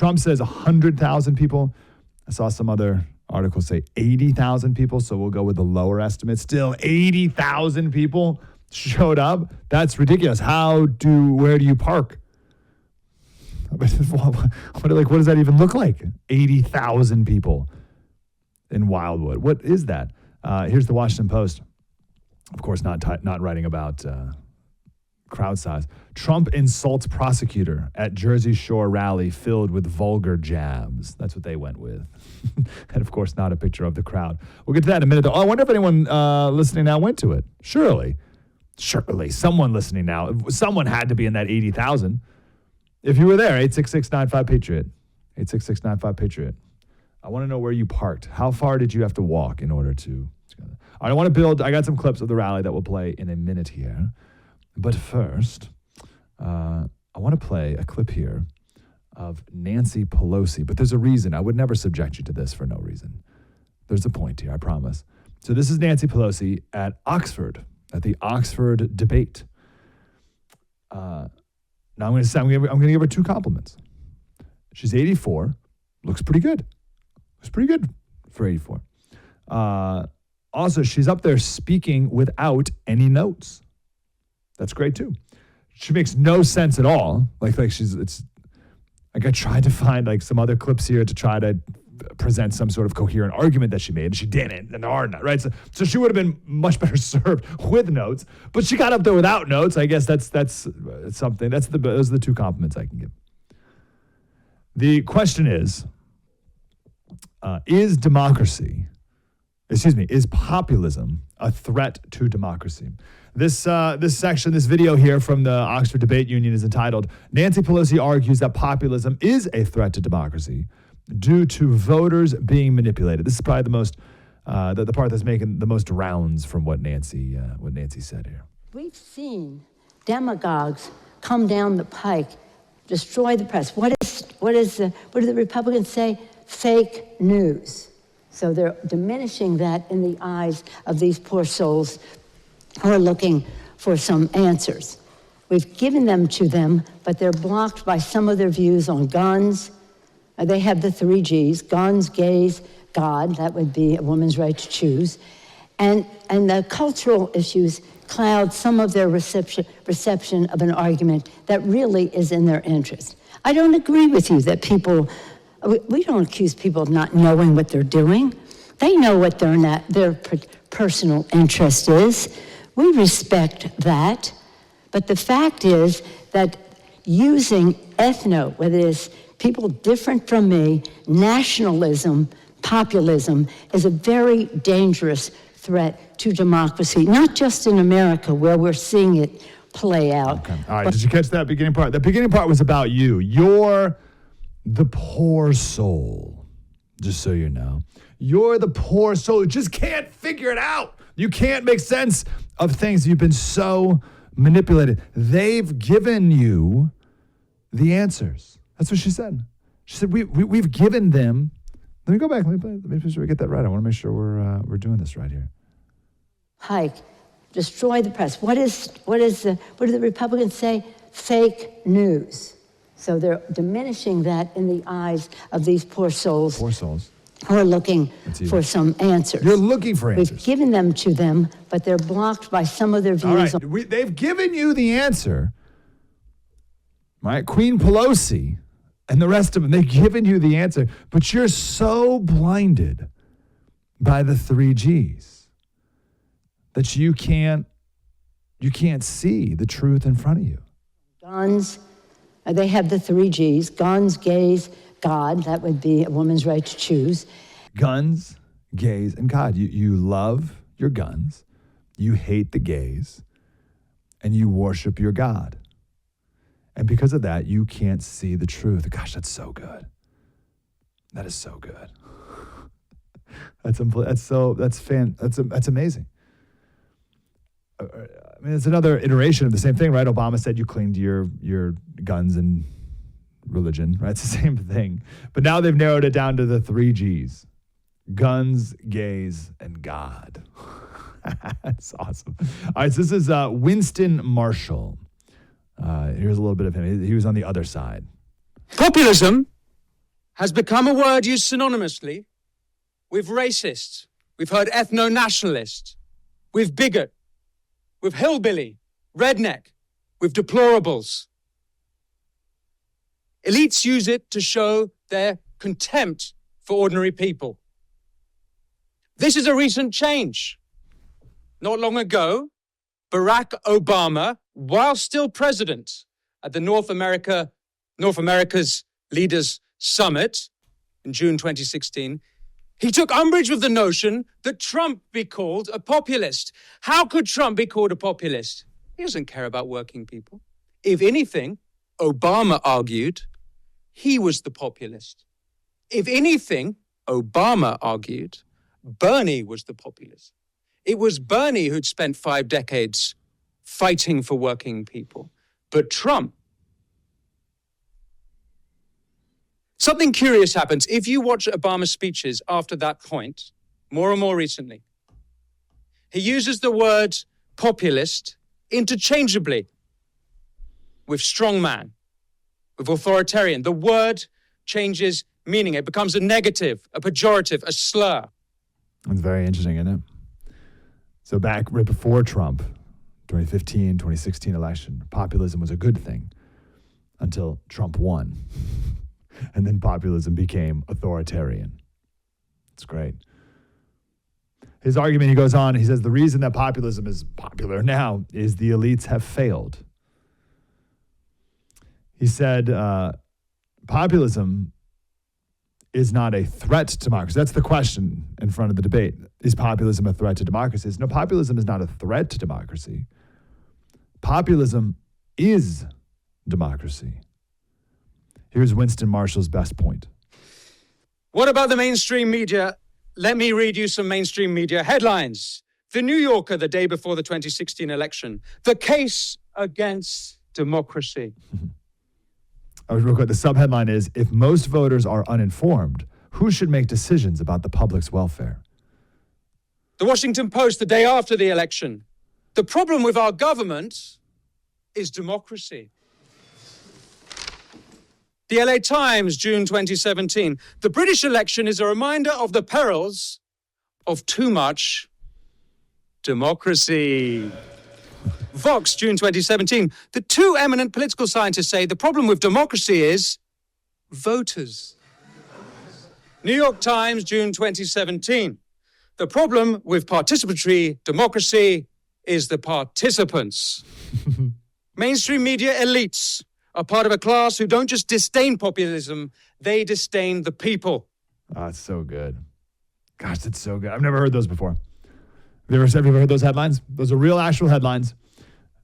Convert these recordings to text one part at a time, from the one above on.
Trump says 100,000 people. I saw some other articles say 80,000 people, so we'll go with the lower estimate. Still 80,000 people showed up. That's ridiculous. Where do you park? What does that even look like? 80,000 people in Wildwood. What is that? Here's the Washington Post. Of course, not writing about crowd size. Trump insults prosecutor at Jersey Shore rally filled with vulgar jabs. That's what they went with. And of course, not a picture of the crowd. We'll get to that in a minute, though. Oh, I wonder if anyone listening now went to it. Surely, someone listening now. Someone had to be in that 80,000. If you were there, 866-95-PATRIOT. 866-95-PATRIOT. I want to know where you parked. How far did you have to walk in order to... All right, I got some clips of the rally that we'll play in a minute here. But first, I want to play a clip here of Nancy Pelosi. But there's a reason. I would never subject you to this for no reason. There's a point here, I promise. So this is Nancy Pelosi at Oxford, at the Oxford debate. Now I'm going to give her two compliments. She's 84, looks pretty good. Looks pretty good for 84. Also, she's up there speaking without any notes. That's great too. She makes no sense at all. I tried to find some other clips here to try to present some sort of coherent argument that she made, and she didn't, and there are not, right? So she would have been much better served with notes, but she got up there without notes. I guess that's something. Those are the two compliments I can give. The question is populism a threat to democracy? This video here from the Oxford Debate Union is entitled, Nancy Pelosi argues that populism is a threat to democracy due to voters being manipulated. This is probably the most, the part that's making the most rounds from what Nancy said here. We've seen demagogues come down the pike, destroy the press. What do the Republicans say? Fake news. So they're diminishing that in the eyes of these poor souls who are looking for some answers. We've given them to them, but they're blocked by some of their views on guns. They have the 3 Gs, guns, gays, God, that would be a woman's right to choose. And the cultural issues cloud some of their reception of an argument that really is in their interest. I don't agree with you that we don't accuse people of not knowing what they're doing. They know what their personal interest is. We respect that. But the fact is that using whether it's people different from me, nationalism, populism, is a very dangerous threat to democracy, not just in America where we're seeing it play out. Okay. All right, did you catch that beginning part? The beginning part was about you. You're the poor soul, just so you know. You're the poor soul who just can't figure it out. You can't make sense of things. You've been so manipulated. They've given you the answers. That's what she said. She said, we've given them. Let me go back. Let me make sure we get that right. I want to make sure we're doing this right here. Hike, destroy the press. What do the Republicans say? Fake news. So they're diminishing that in the eyes of these poor souls. Poor souls. Who are looking for some answers. You're looking for answers. We've given them to them, but they're blocked by some of their views. All right, they've given you the answer. Right? Queen Pelosi and the rest of them, they've given you the answer, but you're so blinded by the 3 Gs that you can't see the truth in front of you. Guns, they have the 3 Gs, guns, gays, God, that would be a woman's right to choose. Guns, gays, and God. You love your guns, you hate the gays, and you worship your God. And because of that, you can't see the truth. Gosh, that's so good. That is so good. That's amazing. I mean, it's another iteration of the same thing, right? Obama said you cling to your guns and religion, right? It's the same thing. But now they've narrowed it down to the 3 Gs. Guns, gays, and God. That's awesome. All right, so this is Winston Marshall. Here's a little bit of him. He was on the other side. Populism has become a word used synonymously with racist. We've heard ethno-nationalist, with bigot, with hillbilly, redneck, with deplorables. Elites use it to show their contempt for ordinary people. This is a recent change. Not long ago, Barack Obama, while still president at the North America's Leaders Summit in June 2016, he took umbrage with the notion that Trump be called a populist. How could Trump be called a populist? He doesn't care about working people. If anything, Obama argued, he was the populist. If anything, Obama argued, Bernie was the populist. It was Bernie who'd spent 5 decades fighting for working people. But Trump. Something curious happens. If you watch Obama's speeches after that point, more and more recently, he uses the word populist interchangeably with strongman, with authoritarian. The word changes meaning. It becomes a negative, a pejorative, a slur. It's very interesting, isn't it? So back right before Trump, 2015, 2016 election, populism was a good thing until Trump won. And then populism became authoritarian. It's great. His argument, he goes on, he says, the reason that populism is popular now is the elites have failed. He said, populism is not a threat to democracy. That's the question in front of the debate. Is populism a threat to democracy? No, populism is not a threat to democracy. Populism is democracy. Here's Winston Marshall's best point. What about the mainstream media? Let me read you some mainstream media headlines. The New Yorker, the day before the 2016 election. The case against democracy. Real quick, the subheadline is, if most voters are uninformed, who should make decisions about the public's welfare? The Washington Post, the day after the election. The problem with our government is democracy. The LA Times, June 2017. The British election is a reminder of the perils of too much democracy. Vox, June 2017. The 2 eminent political scientists say the problem with democracy is voters. New York Times, June 2017. The problem with participatory democracy is the participants. Mainstream media elites are part of a class who don't just disdain populism, they disdain the people. Oh, it's so good. Gosh, that's so good. I've never heard those before. Have you ever heard those headlines? Those are real, actual headlines,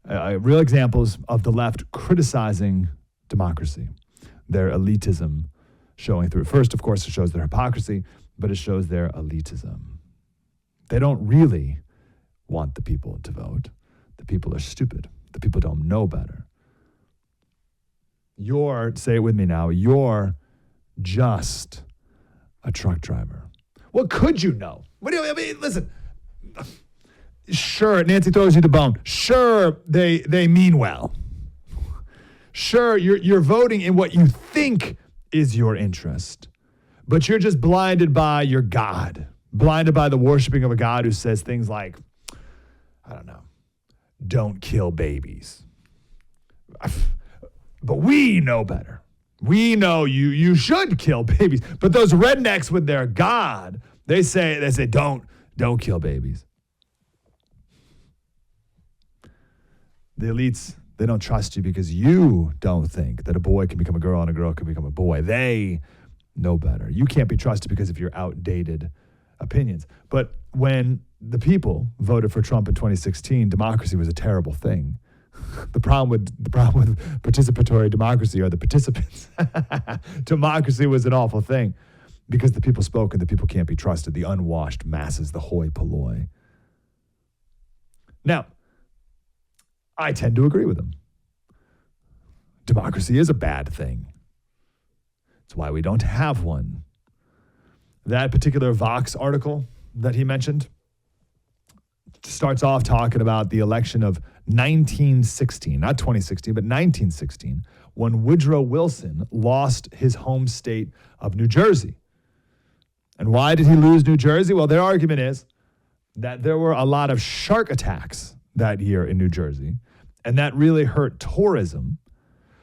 real examples of the left criticizing democracy, their elitism showing through. First, of course, it shows their hypocrisy, but it shows their elitism. They don't really want the people to vote. The people are stupid. The people don't know better. Say it with me now, you're just a truck driver. What could you know? What do you, I mean, listen, sure, Nancy throws you the bone. Sure, they mean well. Sure, you're voting in what you think is your interest, but you're just blinded by your God, blinded by the worshiping of a God who says things like, I don't know, don't kill babies. But we know better. We know you should kill babies. But those rednecks with their God, they say don't kill babies. The elites, they don't trust you because you don't think that a boy can become a girl and a girl can become a boy. They know better. You can't be trusted because of your outdated opinions. But when the people voted for Trump in 2016, democracy was a terrible thing. The problem with participatory democracy are the participants. Democracy was an awful thing because the people spoke and the people can't be trusted. The unwashed masses, the hoi polloi. Now, I tend to agree with them. Democracy is a bad thing. It's why we don't have one. That particular Vox article that he mentioned, starts off talking about the election of 1916, not 2016, but 1916, when Woodrow Wilson lost his home state of New Jersey. And why did he lose New Jersey? Well, their argument is that there were a lot of shark attacks that year in New Jersey, and that really hurt tourism.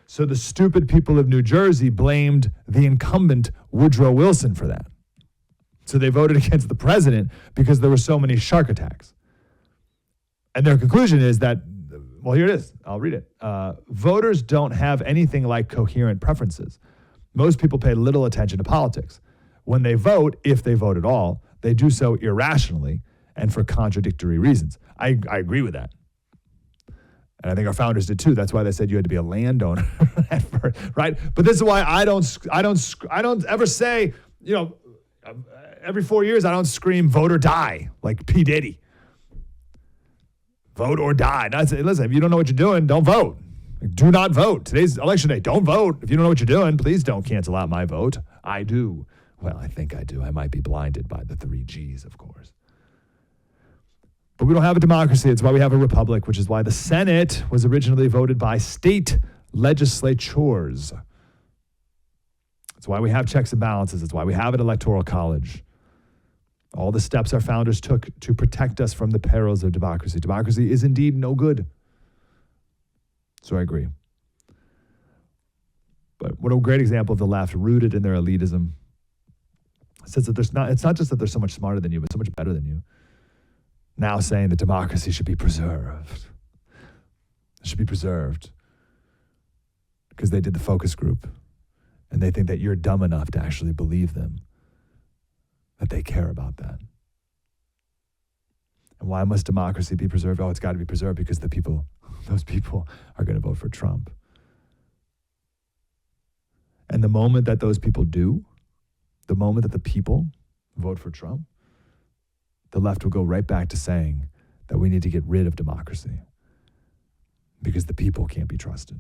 So the stupid people of New Jersey blamed the incumbent Woodrow Wilson for that. So they voted against the president because there were so many shark attacks. And their conclusion is that, well, here it is. I'll read it. Voters don't have anything like coherent preferences. Most people pay little attention to politics. When they vote, if they vote at all, they do so irrationally and for contradictory reasons. I agree with that. And I think our founders did too. That's why they said you had to be a landowner at first, right? But this is why I don't ever say, every 4 years I don't scream vote or die like P. Diddy. Vote or die. Listen, if you don't know what you're doing, don't vote. Do not vote. Today's election day. Don't vote. If you don't know what you're doing, please don't cancel out my vote. I do. Well, I think I do. I might be blinded by the 3 Gs, of course. But we don't have a democracy. It's why we have a republic, which is why the Senate was originally voted by state legislatures. It's why we have checks and balances. It's why we have an electoral college. All the steps our founders took to protect us from the perils of democracy. Democracy is indeed no good. So I agree. But what a great example of the left, rooted in their elitism. It says that it's not just that they're so much smarter than you, but so much better than you. Now saying that democracy should be preserved. It should be preserved because they did the focus group and they think that you're dumb enough to actually believe them, that they care about that. And why must democracy be preserved? Oh, it's got to be preserved because those people are going to vote for Trump. And the moment that those people do, the moment that the people vote for Trump, the left will go right back to saying that we need to get rid of democracy because the people can't be trusted.